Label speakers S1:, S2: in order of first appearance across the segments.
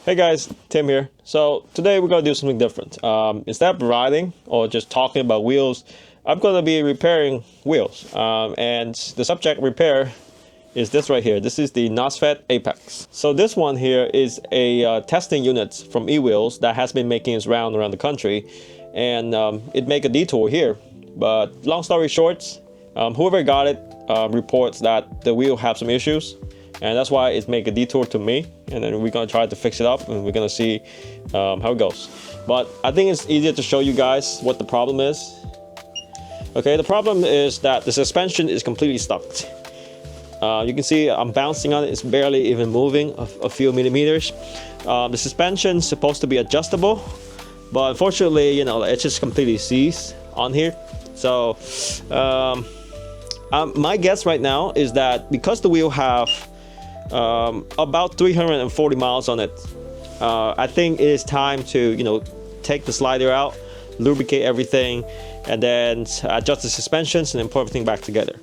S1: Hey guys, Tim here. So today we're gonna do something different. Instead of riding or just talking about wheels, I'm gonna be repairing wheels. And the subject repair is this right here. This is the Nosfet Apex. So this one here is a testing unit from eWheels that has been making its round around the country, and it make a detour here. But long story short, whoever got it reports that the wheel have some issues, and that's why it's make a detour to me, and then we're gonna try to fix it up, and we're gonna see how it goes. But I think it's easier to show you guys what the problem is. Okay, the problem is that the suspension is completely stuck. You can see I'm bouncing on it, it's barely even moving a few millimeters. The suspension is supposed to be adjustable, but unfortunately, you know, it just completely seized on here. So my guess right now is that because the wheel have about 340 miles on it, I think it is time to, you know, take the slider out, lubricate everything, and then adjust the suspensions and then put everything back together.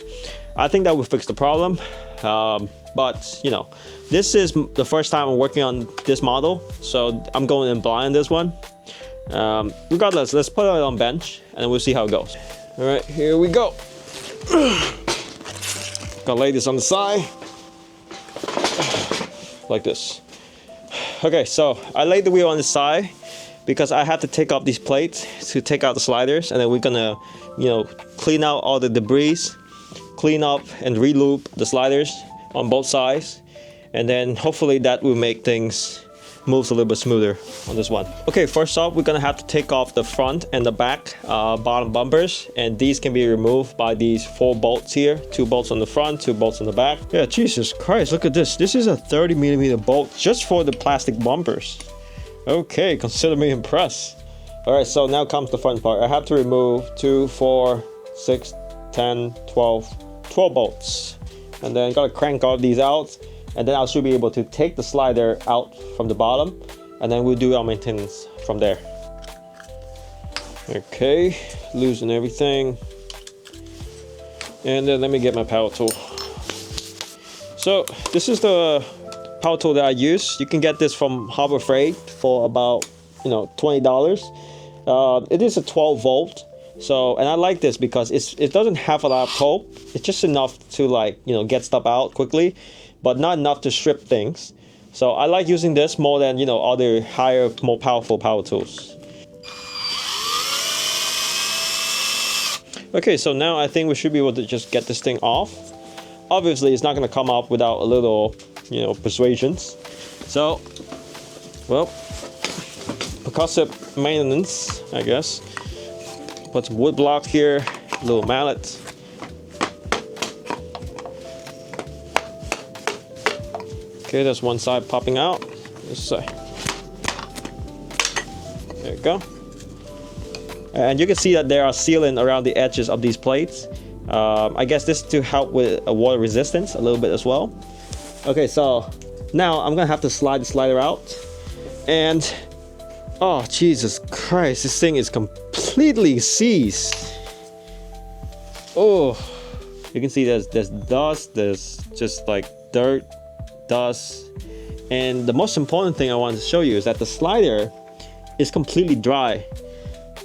S1: I think that will fix the problem. But you know, this is the first time I'm working on this model, so I'm going in blind this one. Regardless, let's put it on bench and we'll see how it goes. All right, here we go. Gonna lay this on the side like this. Okay, so I laid the wheel on the side because I had to take off these plates to take out the sliders, and then we're gonna, you know, clean out all the debris, clean up and re-loop the sliders on both sides, and then hopefully that will make things move a little bit smoother on this one. Okay, first off, we're gonna have to take off the front and the back bottom bumpers, and these can be removed by these 4 bolts here. 2 bolts on the front, 2 bolts on the back. Yeah, Jesus Christ, look at this. This is a 30mm bolt just for the plastic bumpers. Okay, consider me impressed. All right, so now comes the front part. I have to remove 2, 4, 6, 10, 12 bolts, and then gotta crank all these out, and then I should be able to take the slider out from the bottom, and then we'll do our maintenance from there. Okay, loosen everything, and then let me get my power tool. So this is the power tool that I use. You can get this from Harbor Freight for about, you know, $20. It is a 12 volt. So, and I like this because it doesn't have a lot of torque. It's just enough to, like, you know, get stuff out quickly, but not enough to strip things. So I like using this more than, you know, other higher, more powerful power tools. Okay, so now I think we should be able to just get this thing off. Obviously, it's not going to come off without a little, you know, persuasions. So, well, percussive maintenance, I guess. Put some wood block here, a little mallet. Okay, there's one side popping out. This side. There you go. And you can see that there are sealant around the edges of these plates. I guess this to help with water resistance a little bit as well. Okay, so now I'm gonna have to slide the slider out, and oh Jesus Christ, this thing is completely seized. Oh, you can see there's dust, there's just like dirt, dust, and the most important thing I wanted to show you is that the slider is completely dry.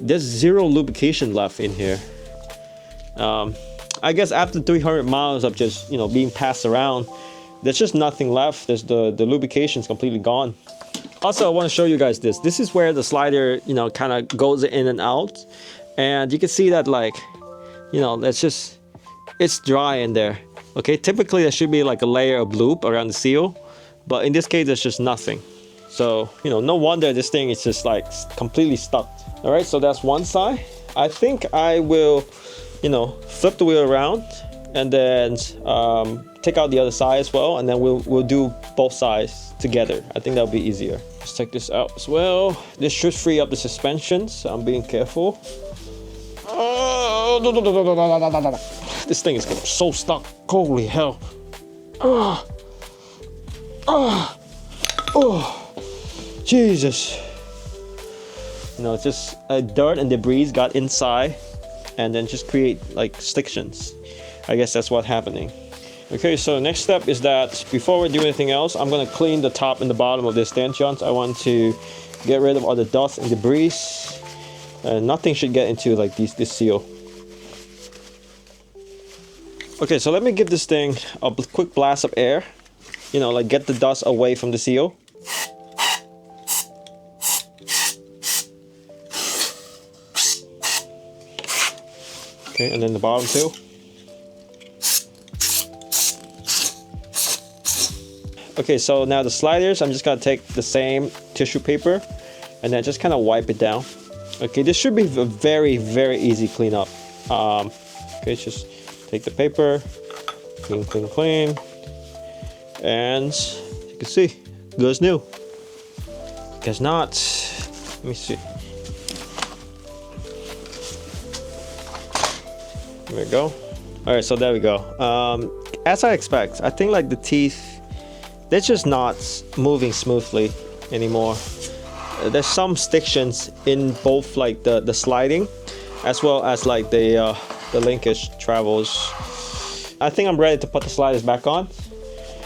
S1: There's 0 lubrication left in here. I guess after 300 miles of just, you know, being passed around, there's just nothing left. There's the lubrication's completely gone. Also, I want to show you guys this. This is where the slider, you know, kind of goes in and out, and you can see that, like, you know, it's dry in there. Okay, typically there should be like a layer of lube around the seal, but in this case there's just nothing. So, you know, no wonder this thing is just like completely stuck. All right, so that's one side. I think I will, you know, flip the wheel around and then take out the other side as well, and then we'll do both sides together. I think that'll be easier. Let's take this out as well. This should free up the suspension, so I'm being careful. This thing is so stuck. Holy hell. Jesus. You know, it's just dirt and debris got inside and then just create like frictions. I guess that's what's happening. Okay, so next step is that before we do anything else, I'm gonna clean the top and the bottom of this stanchions. I want to get rid of all the dust and debris, and nothing should get into like this seal. Okay, so let me give this thing a quick blast of air, you know, like get the dust away from the seal. Okay, and then the bottom too. Okay, so now the sliders, I'm just gonna take the same tissue paper and then just kind of wipe it down. Okay, this should be a very, very easy cleanup. Okay, just take the paper, clean, clean, clean, and you can see, good as new. Guess not. Let me see. There we go. All right, so there we go. As I expect, I think like the teeth, they're just not moving smoothly anymore. There's some stictions in both like the sliding as well as like the linkage travels. I think I'm ready to put the sliders back on.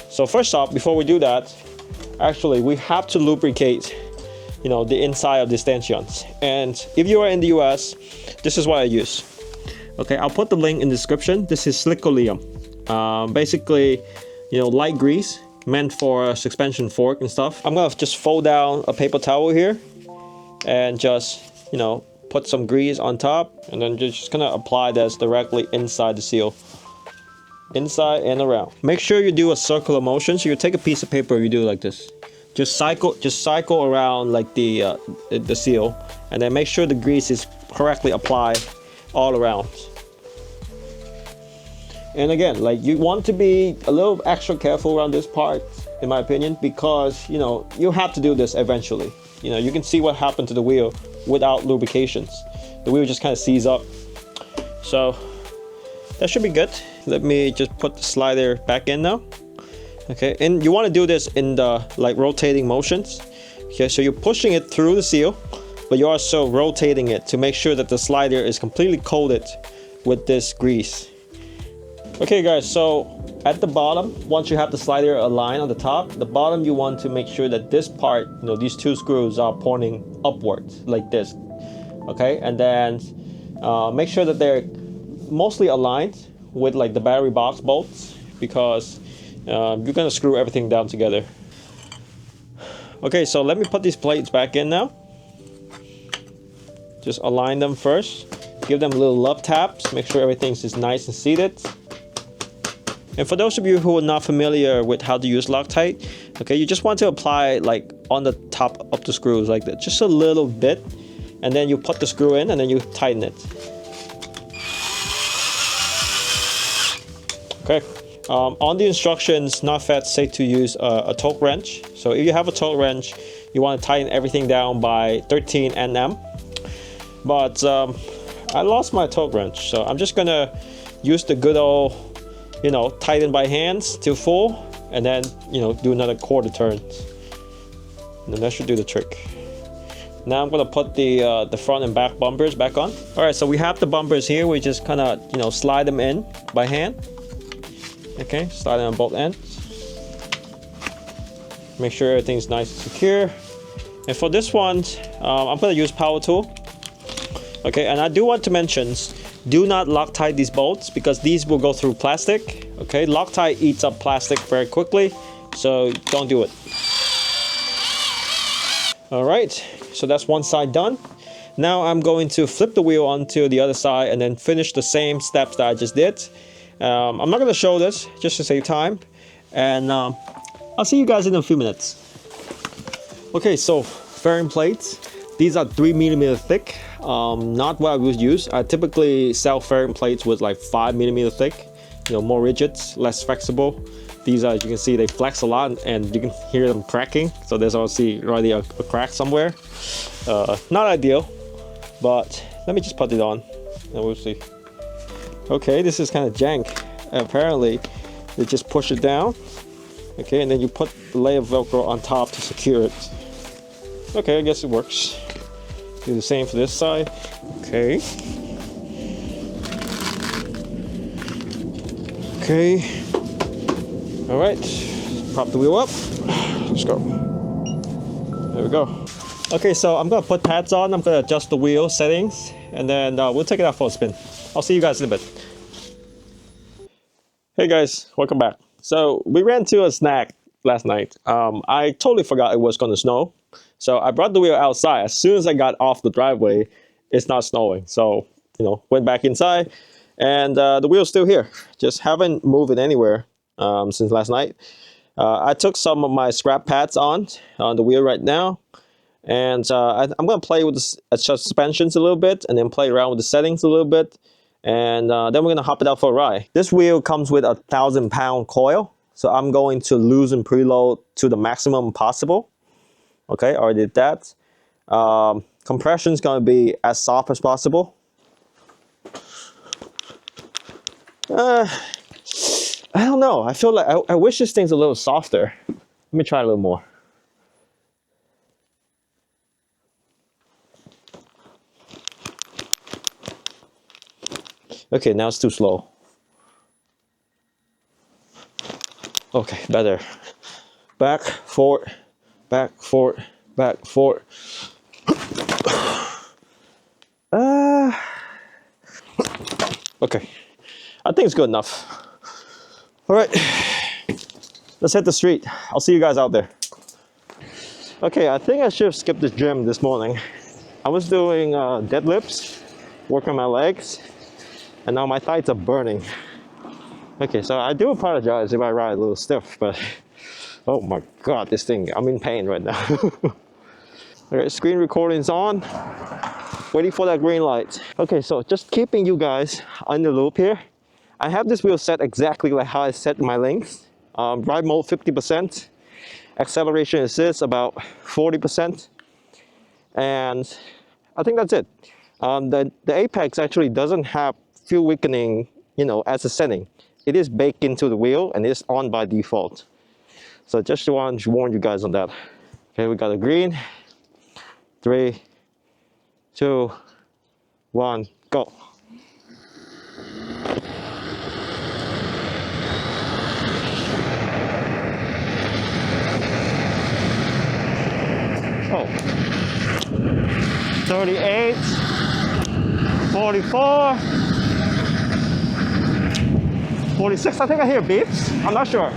S1: So first off, before we do that, actually we have to lubricate, you know, the inside of the stanchions. And if you are in the US, this is what I use. Okay, I'll put the link in the description. This is Slickoleum. Basically, you know, light grease meant for a suspension fork and stuff. I'm gonna just fold down a paper towel here and just, you know, put some grease on top, and then just gonna apply this directly inside the seal, inside and around. Make sure you do a circular motion. So you take a piece of paper, you do like this, just cycle around like the seal, and then make sure the grease is correctly applied all around. And again, like, you want to be a little extra careful around this part, in my opinion, because, you know, you have to do this eventually. You know, you can see what happened to the wheel without lubrications. The wheel just kind of seized up. So that should be good. Let me just put the slider back in now. Okay, and you want to do this in the like rotating motions. Okay, so you're pushing it through the seal, but you're also rotating it to make sure that the slider is completely coated with this grease. Okay guys, so at the bottom, once you have the slider aligned on the top, the bottom you want to make sure that this part, you know, these two screws are pointing upwards like this. Okay, and then make sure that they're mostly aligned with like the battery box bolts, because you're gonna screw everything down together. Okay, so let me put these plates back in now. Just align them first, give them little love taps, make sure everything's just nice and seated. And for those of you who are not familiar with how to use Loctite, okay, you just want to apply like on the top of the screws like that, just a little bit, and then you put the screw in and then you tighten it. Okay, on the instructions, Nosfet say to use a torque wrench. So if you have a torque wrench, you want to tighten everything down by 13 Nm. But I lost my torque wrench, so I'm just gonna use the good old, you know, tighten by hands till full, and then, you know, do another quarter turns, and then that should do the trick. Now I'm gonna put the front and back bumpers back on. All right, so we have the bumpers here. We just kind of, you know, slide them in by hand. Okay, slide them on both ends. Make sure everything's nice and secure. And for this one, I'm gonna use power tool. Okay, and I do want to mention, do not Loctite these bolts, because these will go through plastic. Okay, Loctite eats up plastic very quickly, so don't do it. All right, so that's one side done. Now I'm going to flip the wheel onto the other side and then finish the same steps that I just did. I'm not going to show this just to save time, and I'll see you guys in a few minutes. Okay, so fairing plates. These are 3mm thick. Not what I would use. I typically sell fairing plates with like 5mm thick. You know, more rigid, less flexible. These are, as you can see, they flex a lot, and you can hear them cracking. So there's obviously already a crack somewhere. Not ideal, but let me just put it on, and we'll see. Okay, this is kind of jank. Apparently, they just push it down. Okay, and then you put the layer of Velcro on top to secure it. Okay, I guess it works. Do the same for this side. Okay. Okay. All right, prop the wheel up. Let's go. There we go. Okay, so I'm gonna put pads on. I'm gonna adjust the wheel settings, and then we'll take it out for a spin. I'll see you guys in a bit. Hey guys, welcome back. So we ran to a snack last night. I totally forgot it was gonna snow, so I brought the wheel outside. As soon as I got off the driveway, it's not snowing. So went back inside, and the wheel's still here. Just haven't moved it anywhere since last night. I took some of my scrap pads on the wheel right now. And I'm going to play with the suspensions a little bit and then play around with the settings a little bit. And then we're going to hop it out for a ride. This wheel comes with a 1,000-pound coil. So I'm going to loosen preload to the maximum possible. Okay, I already did that. Compression is going to be as soft as possible. I don't know. I feel like I wish this thing's a little softer. Let me try a little more. Okay, now it's too slow. Okay, better. Back, forward, back, forward, back, forward. Okay, I think it's good enough. All right, let's hit the street. I'll see you guys out there. Okay, I think I should have skipped the gym this morning. I was doing deadlifts, working my legs, and now my thighs are burning. Okay, so I do apologize if I ride a little stiff, but oh my god, this thing, I'm in pain right now. Okay, screen recording's on. Waiting for that green light. Okay, so just keeping you guys on the loop here. I have this wheel set exactly like how I set my Lynx. Ride mode 50%. Acceleration assist about 40%. And I think that's it. The Apex actually doesn't have fuel weakening, as a setting. It is baked into the wheel and it's on by default. So just want to warn you guys on that. Okay, we got a green. 3, 2, 1, go. Oh. 38, 44, 46. I think I hear beeps. I'm not sure.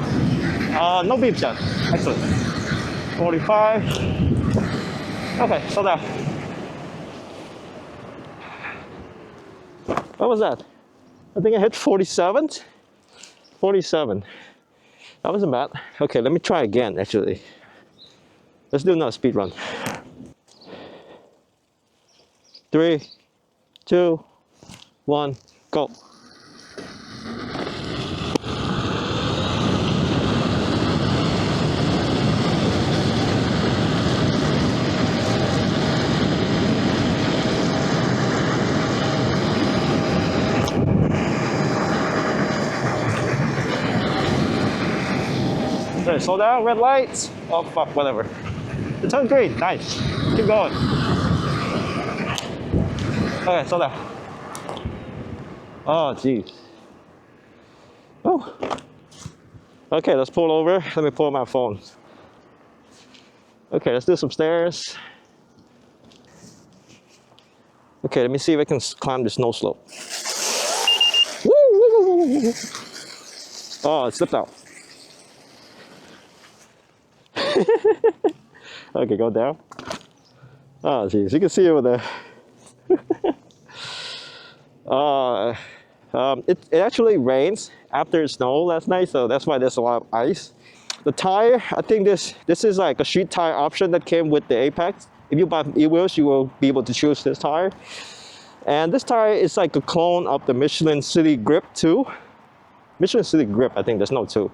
S1: No beeps yet. Excellent. 45. Okay, slow down. What was that? I think I hit 47. 47. That wasn't bad. Okay, let me try again, actually. Let's do another speed run. 3, 2, 1, go. Okay, slow down, red lights. Oh fuck, whatever. It turned green, nice. Keep going. Okay, slow down. Oh, jeez. Oh. Okay, let's pull over. Let me pull my phone. Okay, let's do some stairs. Okay, let me see if I can climb the snow slope. Woo! Oh, it slipped out. Okay, go down. Oh, jeez, you can see over there. It actually rains after it snowed last night, so that's why there's a lot of ice. The tire, I think this is like a street tire option that came with the Apex. If you buy e-wheels, you will be able to choose this tire. And this tire is like a clone of the Michelin City Grip 2. Michelin City Grip, I think there's no 2.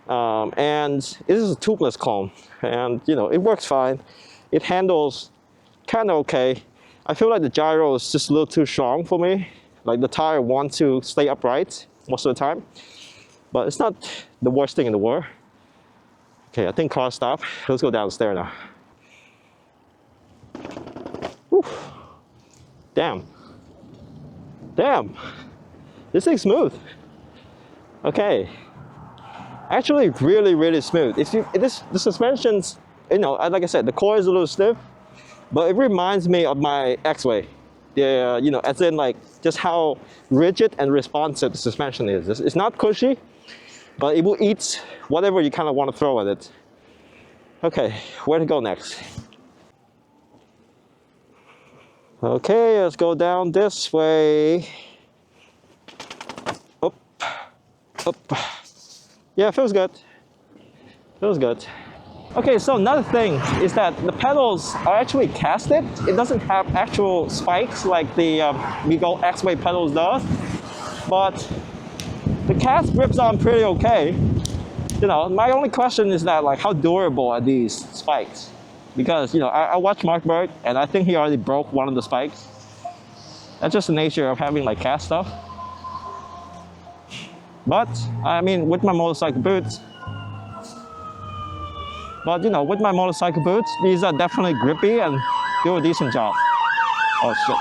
S1: And it is a tubeless clone, and it works fine. It handles kind of okay. I feel like the gyro is just a little too strong for me. Like the tire wants to stay upright most of the time, but it's not the worst thing in the world. Okay, I think car stop. Let's go down the stair now. Whew. Damn. Damn. This thing's smooth. Okay. Actually, really smooth. If you the suspension's, you know, like I said, the core is a little stiff, but it reminds me of my X-Way. The you know, as in like just how rigid and responsive the suspension is. It's not cushy, but it will eat whatever you kind of want to throw at it. Okay, where to go next? Okay, let's go down this way. Up, up. Yeah, feels good. Feels good. Okay, so another thing is that the pedals are actually casted. It doesn't have actual spikes like the Migo X-Way pedals does, but the cast grips on pretty okay. You know, my only question is that like how durable are these spikes? Because you know, I watched Mark Berg and I think he already broke one of the spikes. That's just the nature of having like cast stuff. But I mean, with my motorcycle boots, these are definitely grippy and do a decent job. Oh shit.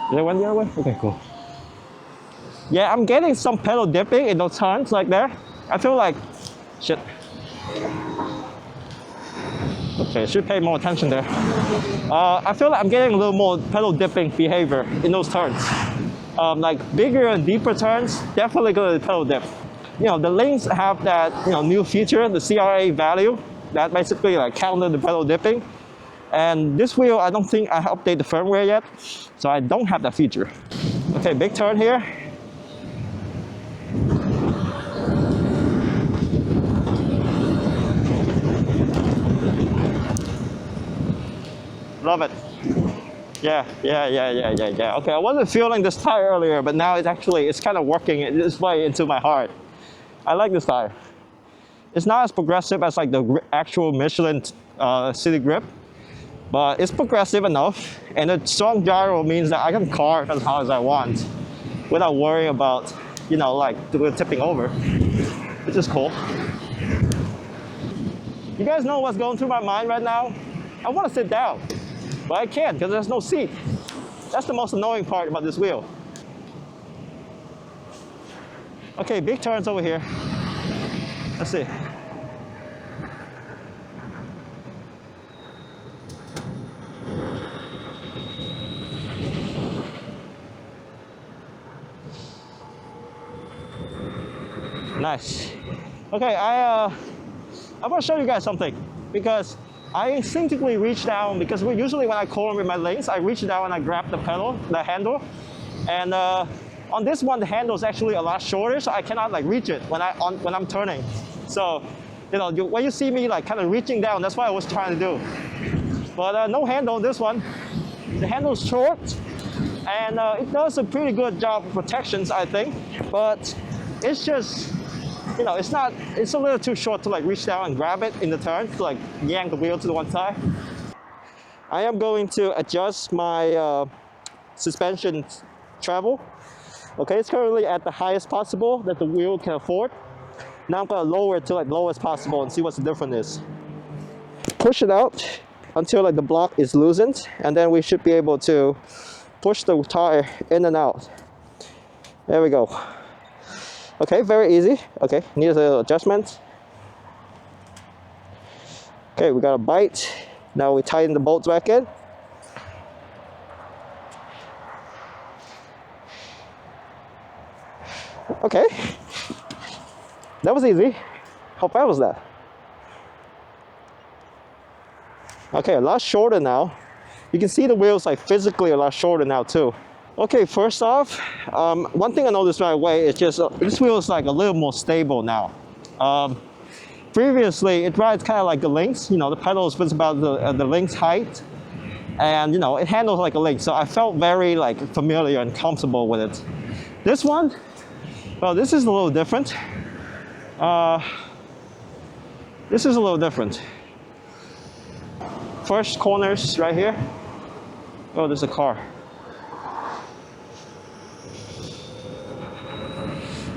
S1: Did it went the other way? Okay, cool. Yeah, I'm getting some pedal dipping in those turns like there. I feel like, shit. Okay, should pay more attention there. I feel like I'm getting a little more pedal dipping behavior in those turns. Like bigger and deeper turns, definitely gonna pedal dip. You know, the Lynx have that, you know, new feature, the CRA value, that basically like counter the pedal dipping. And this wheel, I don't think I updated the firmware yet, so I don't have that feature. Okay, big turn here. Love it. Yeah. Okay, I wasn't feeling this tire earlier, but now it's kind of working its way into my heart. I like this tire. It's not as progressive as like the actual Michelin City Grip, but it's progressive enough, and a strong gyro means that I can carve as hard as I want without worrying about, you know, like tipping over, which is cool. You guys know what's going through my mind right now? I want to sit down, but I can't because there's no seat. That's the most annoying part about this wheel. Okay, big turns over here. Let's see. Nice. Okay, I want to show you guys something because I instinctively reach down because usually when I corner with my Lynx, I reach down and I grab the pedal, the handle, and on this one the handle is actually a lot shorter, so I cannot like reach it when I'm turning. So, you know, when you see me like kind of reaching down, that's what I was trying to do. But no handle on this one. The handle is short, and it does a pretty good job of protections, I think. But it's just, you know, it's a little too short to like reach down and grab it in the turn to like yank the wheel to the one side. I am going to adjust my suspension travel. Okay, it's currently at the highest possible that the wheel can afford. Now I'm gonna lower it to like lowest possible and see what the difference is. Push it out until like the block is loosened, and then we should be able to push the tire in and out. There we go. Okay, very easy. Okay, needs a adjustment. Okay, we got a bite. Now we tighten the bolts back in. Okay, that was easy. How fast was that? Okay, a lot shorter now. You can see the wheels like physically a lot shorter now too. Okay, first off, one thing I noticed right away is just this wheel is like a little more stable now. Previously, it rides kind of like the Lynx. You know, the pedals was about the Lynx height, and you know, it handles like a Lynx. So I felt very like familiar and comfortable with it. This one, well, this is a little different. This is a little different. First corners right here. Oh, there's a car.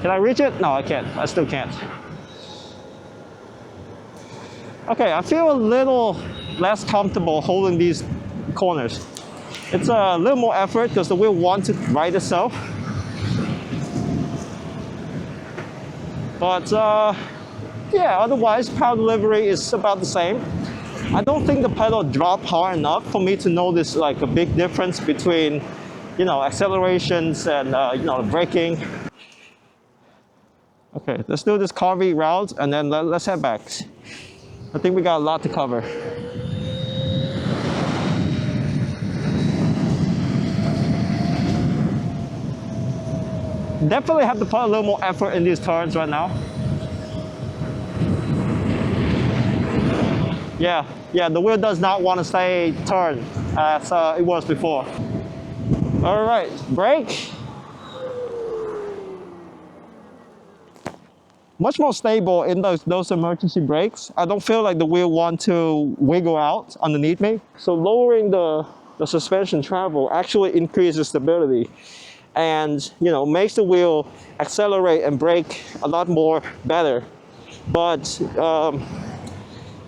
S1: Can I reach it? No, I can't. I still can't. Okay, I feel a little less comfortable holding these corners. It's a little more effort because the wheel wants to right itself. But yeah, otherwise power delivery is about the same. I don't think the pedal dropped hard enough for me to notice like a big difference between, you know, accelerations and you know, braking. Okay, let's do this carving route and then let's head back. I think we got a lot to cover. Definitely have to put a little more effort in these turns right now. Yeah, the wheel does not want to stay turned as it was before. All right, brake. Much more stable in those emergency brakes. I don't feel like the wheel wants to wiggle out underneath me. So lowering the suspension travel actually increases stability and, you know, makes the wheel accelerate and brake a lot more better. But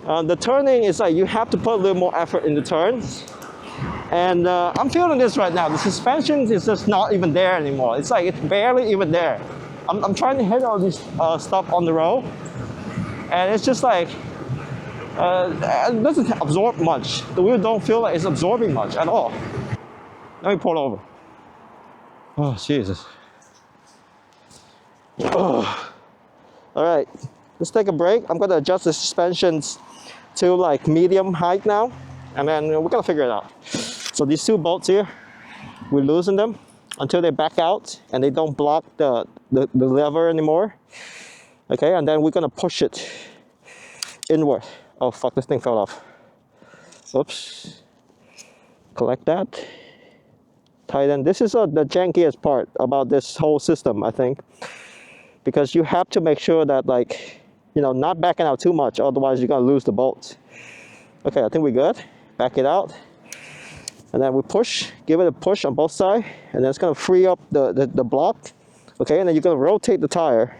S1: the turning is like you have to put a little more effort in the turns. And I'm feeling this right now. The suspension is just not even there anymore. It's like it's barely even there. I'm trying to hit all this stuff on the road, and it's just like it doesn't absorb much. The wheel don't feel like it's absorbing much at all. Let me pull over. Oh, Jesus. Oh. All right, let's take a break. I'm gonna adjust the suspensions to like medium height now, and then we're gonna figure it out. So these two bolts here, we loosen them until they back out and they don't block the lever anymore. Okay, and then we're gonna push it inward. Oh fuck, this thing fell off. Oops. Collect that. Tighten. This is the jankiest part about this whole system, I think. Because you have to make sure that, like, you know, not backing out too much, otherwise you're gonna lose the bolt. Okay, I think we're good. Back it out. And then we push, give it a push on both sides, and then it's gonna free up the block. Okay, and then you're gonna rotate the tire.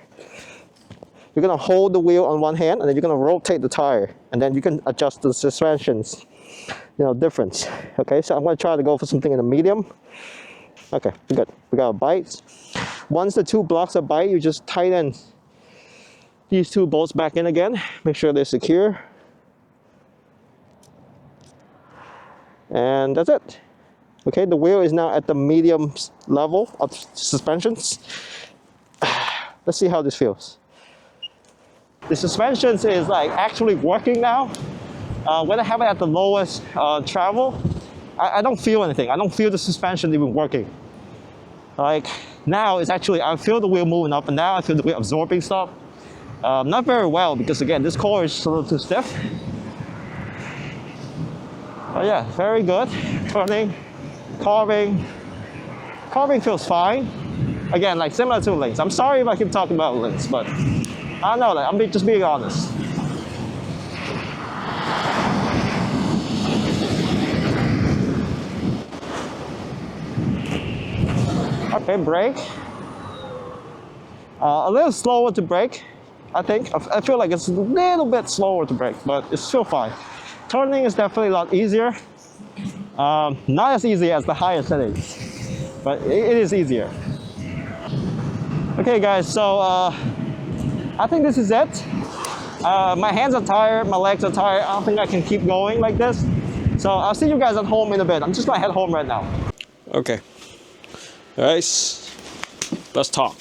S1: You're gonna hold the wheel on one hand, and then you're gonna rotate the tire, and then you can adjust the suspensions, you know, difference. Okay, so I'm gonna try to go for something in the medium. Okay, we're good. We got a bite. Once the two blocks are bite, you just tighten these two bolts back in again. Make sure they're secure. And that's it. Okay, the wheel is now at the medium level of suspensions. Let's see how this feels. The suspensions is like actually working now. When I have it at the lowest travel, I don't feel anything. I don't feel the suspension even working. Like now it's actually, I feel the wheel moving up and down. I feel the wheel absorbing stuff. Not very well because again, this core is a little too stiff. But yeah, very good. Turning, carving. Carving feels fine. Again, like similar to Lynx. I'm sorry if I keep talking about Lynx, but I don't know, like, I'm just being honest. Okay, brake. A little slower to brake, I think. I feel like it's a little bit slower to brake, but it's still fine. Turning is definitely a lot easier. Not as easy as the higher settings, but it is easier. Okay guys, so I think this is it. My hands are tired, my legs are tired. I don't think I can keep going like this. So I'll see you guys at home in a bit. I'm just gonna head home right now. Okay, guys, let's talk.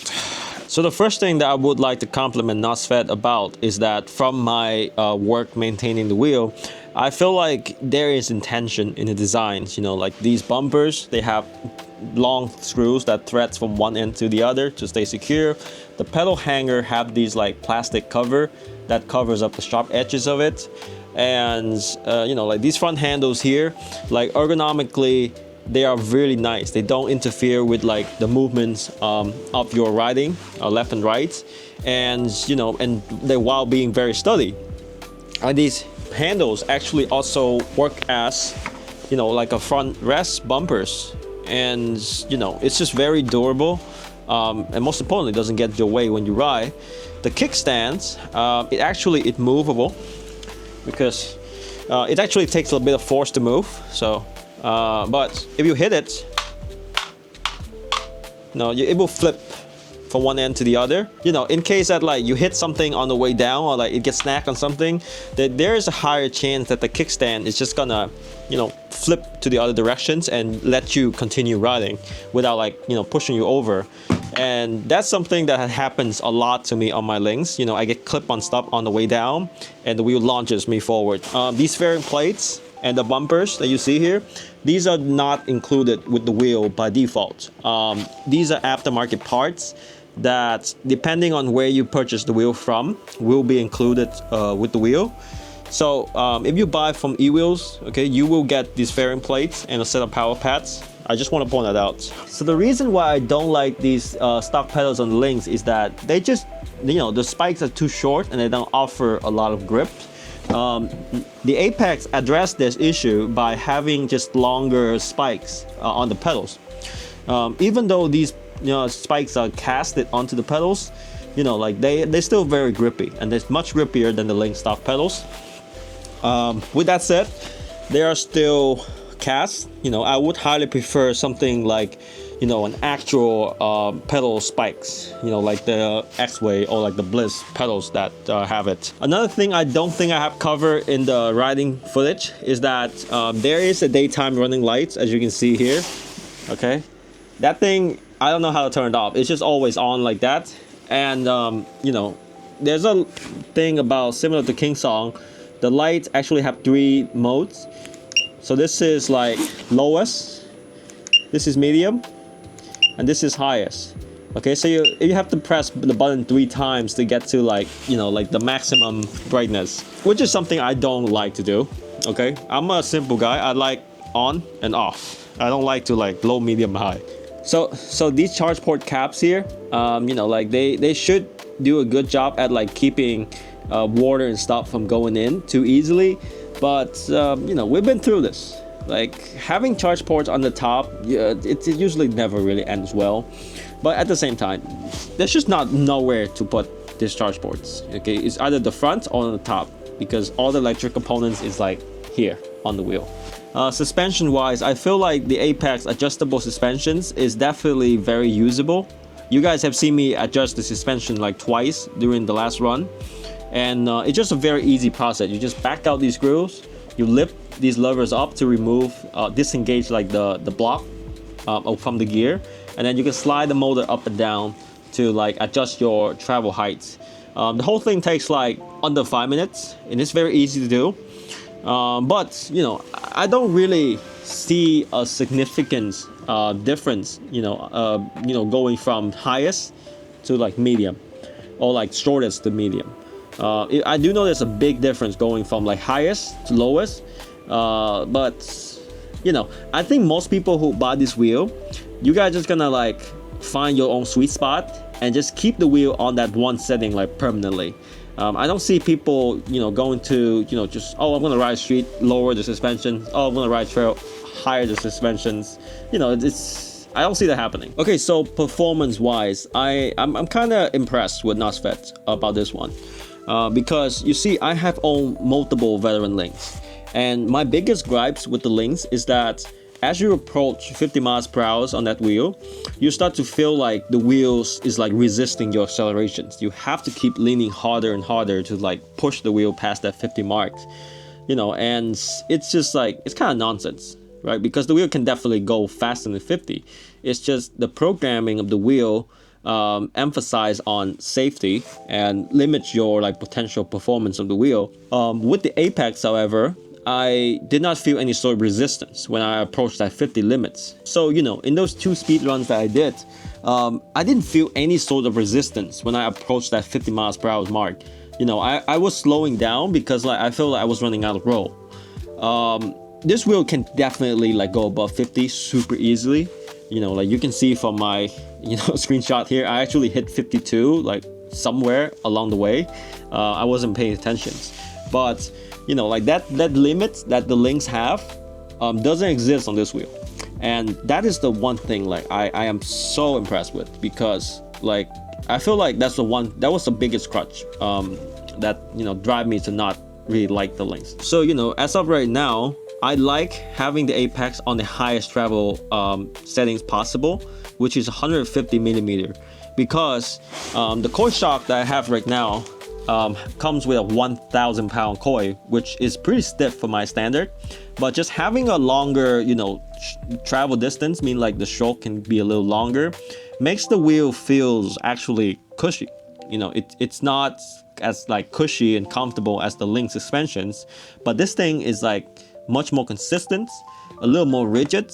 S1: So the first thing that I would like to compliment Nosfet about is that from my work maintaining the wheel, I feel like there is intention in the designs. You know, like these bumpers, they have long screws that threads from one end to the other to stay secure. The pedal hanger have these like plastic cover that covers up the sharp edges of it. And you know, like these front handles here, like ergonomically, they are really nice. They don't interfere with like the movements of your riding, left and right, and you know, and they while being very sturdy. And these handles actually also work as, you know, like a front rest bumpers, and you know, it's just very durable, and most importantly, it doesn't get in your way when you ride. The kickstands, it's movable because it actually takes a bit of force to move. So But if you hit it, no, it will flip from one end to the other. You know, in case that like you hit something on the way down, or like it gets snagged on something, that there is a higher chance that the kickstand is just gonna, you know, flip to the other directions and let you continue riding without like, you know, pushing you over. And that's something that happens a lot to me on my Lynx. You know, I get clip on stuff on the way down and the wheel launches me forward. These fairing plates and the bumpers that you see here, these are not included with the wheel by default. These are aftermarket parts that, depending on where you purchase the wheel from, will be included with the wheel. So if you buy from eWheels, okay, you will get these fairing plates and a set of power pads. I just want to point that out. So the reason why I don't like these stock pedals on the Lynx is that they just, you know, the spikes are too short and they don't offer a lot of grip. The Apex addressed this issue by having just longer spikes on the pedals. Even though these, you know, spikes are casted onto the pedals, you know, like they're still very grippy, and they're much grippier than the Lynx stock pedals. With that said, they are still cast. You know, I would highly prefer something like, you know, an actual pedal spikes, you know, like the X-Way or like the Bliss pedals that have it. Another thing I don't think I have covered in the riding footage is that there is a daytime running lights, as you can see here. Okay, that thing, I don't know how to turn it off. It's just always on like that. And you know, there's a thing about, similar to King Song, the lights actually have 3 modes. So this is like lowest, this is medium, and this is highest. Okay, so you have to press the button 3 times to get to, like, you know, like the maximum brightness, which is something I don't like to do. Okay, I'm a simple guy. I like on and off. I don't like to like low, medium, high. So these charge port caps here, you know, like they should do a good job at like keeping water and stuff from going in too easily. But you know, we've been through this. Like having charge ports on the top, yeah, it usually never really ends well. But at the same time, there's just not nowhere to put these charge ports. Okay, it's either the front or on the top, because all the electric components is like here on the wheel. Suspension wise, I feel like the Apex adjustable suspensions is definitely very usable. You guys have seen me adjust the suspension like twice during the last run, and it's just a very easy process. You just back out these screws, you lift these levers up to remove, disengage like the block from the gear, and then you can slide the motor up and down to like adjust your travel heights. The whole thing takes like under 5 minutes, and it's very easy to do. But you know, I don't really see a significant difference, you know, going from highest to like medium, or like shortest to medium. I do know there's a big difference going from like highest to lowest, but you know, I think most people who buy this wheel, you guys just gonna like find your own sweet spot and just keep the wheel on that one setting like permanently. I don't see people, you know, going to, you know, just, oh, I'm gonna ride street, lower the suspension. Oh, I'm gonna ride trail, higher the suspensions. You know, I don't see that happening. Okay, so performance-wise, I'm kind of impressed with Nosfet about this one, because you see, I have owned multiple veteran Lynx, and my biggest gripes with the Lynx is that as you approach 50 miles per hour on that wheel, you start to feel like the wheels is like resisting your accelerations. You have to keep leaning harder and harder to like push the wheel past that 50 mark, you know, and it's just like, it's kind of nonsense, right? Because the wheel can definitely go faster than 50. It's just the programming of the wheel emphasize on safety and limits your like potential performance of the wheel. With the Apex, however, I did not feel any sort of resistance when I approached that 50 limits. So, you know, in those 2 speed runs that I did, I didn't feel any sort of resistance when I approached that 50 miles per hour mark. You know, I was slowing down because like I felt like I was running out of roll. This wheel can definitely like go above 50 super easily. You know, like you can see from my, you know, screenshot here, I actually hit 52 like somewhere along the way. I wasn't paying attention, but you know, like that limit that the Lynx have doesn't exist on this wheel, and that is the one thing like I am so impressed with, because like I feel like that was the biggest crutch that, you know, drive me to not really like the Lynx. So, you know, as of right now, I like having the apex on the highest travel settings possible, which is 150 millimeter, because the coil shock that I have right now comes with a 1,000 pound coil, which is pretty stiff for my standard. But just having a longer, you know, travel distance, mean like the stroke can be a little longer, makes the wheel feels actually cushy. You know, it's not as like cushy and comfortable as the Lynx suspensions, but this thing is like much more consistent, a little more rigid,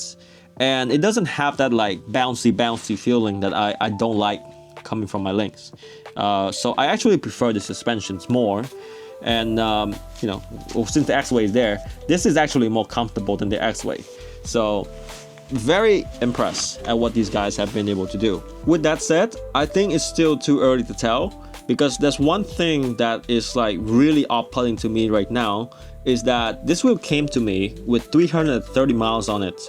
S1: and it doesn't have that like bouncy feeling that I don't like coming from my Lynx. So I actually prefer the suspensions more, and you know, since the X-Way is there, this is actually more comfortable than the X-Way. So very impressed at what these guys have been able to do. With that said, I think it's still too early to tell, because there's one thing that is like really off-putting to me right now, is that this wheel came to me with 330 miles on it,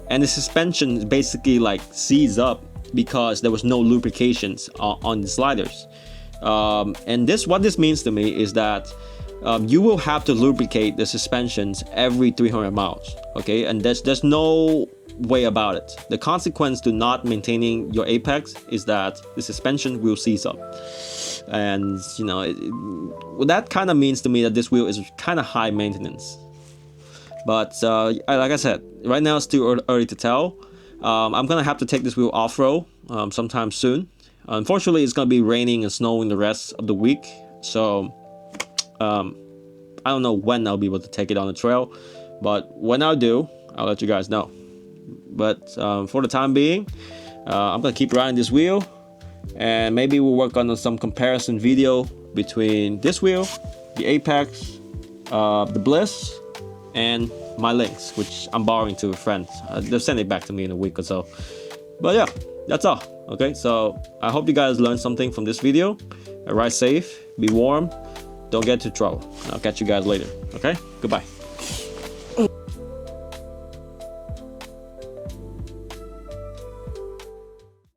S1: and the suspension basically like seized up because there was no lubrications on the sliders. And what this means to me is that you will have to lubricate the suspensions every 300 miles, okay? And there's no way about it. The consequence to not maintaining your apex is that the suspension will seize up. And you know, that kind of means to me that this wheel is kind of high maintenance. But like I said, right now it's too early to tell. I'm gonna have to take this wheel off-road sometime soon. Unfortunately, it's gonna be raining and snowing the rest of the week, so I don't know when I'll be able to take it on the trail, but when I do, I'll let you guys know. But for the time being, I'm gonna keep riding this wheel, and maybe we'll work on some comparison video between this wheel, the Apex, the Bliss, and my Lynx, which I'm borrowing to a friend. They'll send it back to me in a week or so. But yeah, that's all. Okay, so I hope you guys learned something from this video. Ride safe, be warm, don't get into trouble. I'll catch you guys later. Okay, goodbye.